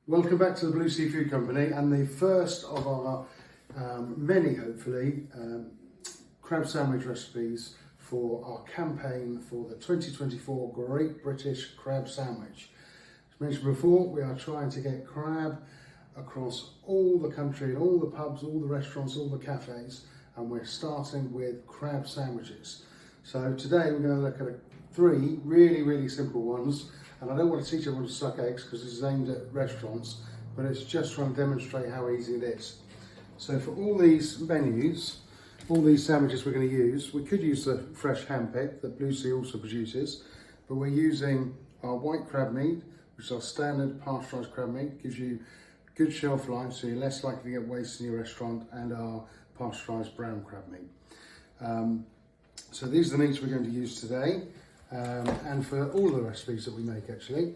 Welcome back to the Blue Seafood Company and the first of our many, hopefully, crab sandwich recipes for our campaign for the 2024 Great British Crab Sandwich. As mentioned before, we are trying to get crab across all the country, all the pubs, all the restaurants, all the cafes, and we're starting with crab sandwiches. So today we're going to look at three really simple ones. And I don't want to teach everyone to suck eggs because this is aimed at restaurants, but it's just trying to demonstrate how easy it is. So for all these menus, all these sandwiches we're going to use, we could use the fresh handpick that Blue Sea also produces, but we're using our white crab meat, which is our standard pasteurised crab meat, gives you good shelf life, so you're less likely to get waste in your restaurant, and our pasteurised brown crab meat. So these are the meats we're going to use today. And for all the recipes that we make actually.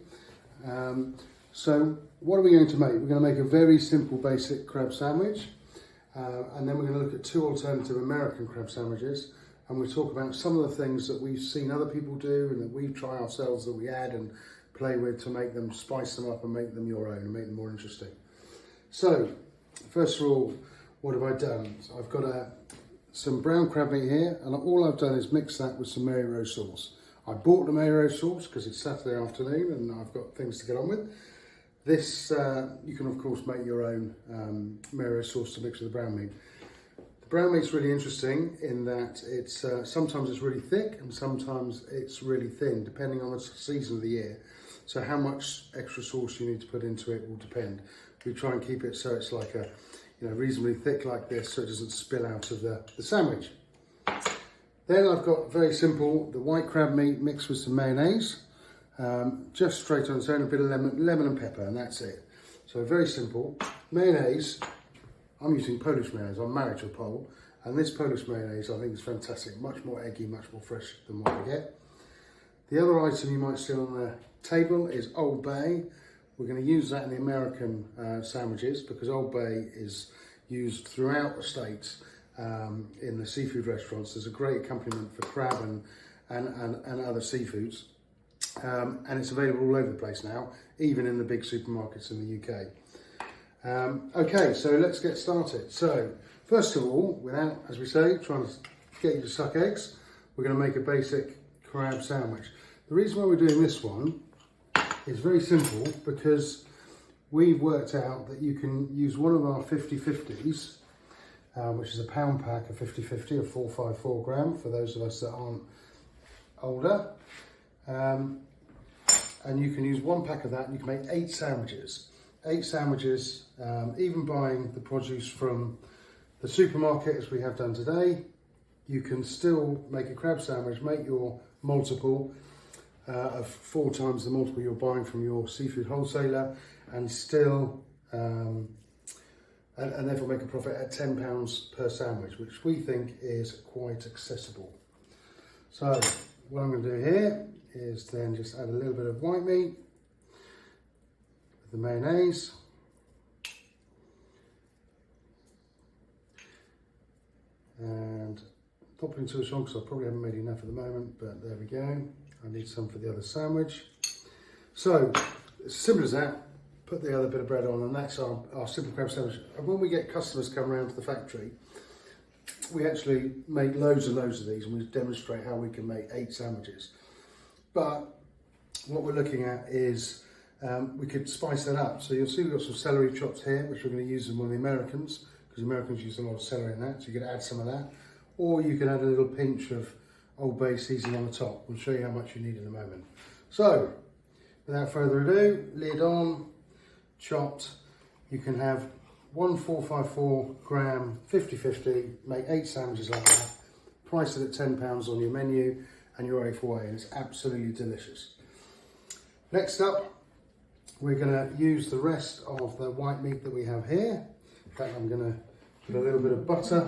So what are we going to make? We're going to make a very simple basic crab sandwich, and then we're going to look at two alternative American crab sandwiches, and we'll talk about some of the things that we've seen other people do and that we try ourselves, that we add and play with to make them, spice them up and make them your own and make them more interesting. So first of all, what have I done? So I've got some brown crab meat here, and all I've done is mix that with some Mayonnaise sauce. I bought the Mayonnaise sauce because it's Saturday afternoon and I've got things to get on with. This, you can of course make your own Mayonnaise sauce to mix with the brown meat. The brown meat's really interesting in that it's sometimes it's really thick and sometimes it's really thin, depending on the season of the year. So how much extra sauce you need to put into it will depend. We try and keep it so it's like a, reasonably thick like this, so it doesn't spill out of the sandwich. Then I've got very simple, the white crab meat mixed with some mayonnaise, just straight on its own, a bit of lemon and pepper, and that's it. So very simple. Mayonnaise, I'm using Polish mayonnaise. I'm married to a Pole, and this Polish mayonnaise I think is fantastic, much more eggy, much more fresh than what I get. The other item you might see on the table is Old Bay. We're going to use that in the American sandwiches because Old Bay is used throughout the States. In the seafood restaurants. There's a great accompaniment for crab and other seafoods, and it's available all over the place now, even in the big supermarkets in the UK. Okay, so let's get started. So first of all, without, as we say, trying to get you to suck eggs, we're going to make a basic crab sandwich. The reason why we're doing this one is very simple, because we've worked out that you can use one of our 50/50s, which is a pound pack of 50/50 of 454 gram for those of us that aren't older. And you can use one pack of that and you can make 8 sandwiches. 8 sandwiches, even buying the produce from the supermarket as we have done today, you can still make a crab sandwich, make your multiple of 4 times the multiple you're buying from your seafood wholesaler, and still and therefore make a profit at £10 per sandwich, which we think is quite accessible. So what I'm going to do here is then just add a little bit of white meat with the mayonnaise. And not putting too much on because I probably haven't made enough at the moment, but there we go. I need some for the other sandwich. So it's as simple as that. Put the other bit of bread on, and that's our simple crab sandwich. And when we get customers come around to the factory, we actually make loads and loads of these, and we demonstrate how we can make 8 sandwiches. But what we're looking at is we could spice that up. So you'll see we've got some celery chopped here, which we're going to use in one of the Americans, because the Americans use a lot of celery in that, so you could add some of that. Or you can add a little pinch of Old Bay seasoning on the top. We'll show you how much you need in a moment. So without further ado, lid on. Chopped. You can have 1 454 gram 50/50, make 8 sandwiches like that, price it at £10 on your menu, and you're A4A, and it's absolutely delicious. Next up, we're going to use the rest of the white meat that we have here. In fact, I'm going to put a little bit of butter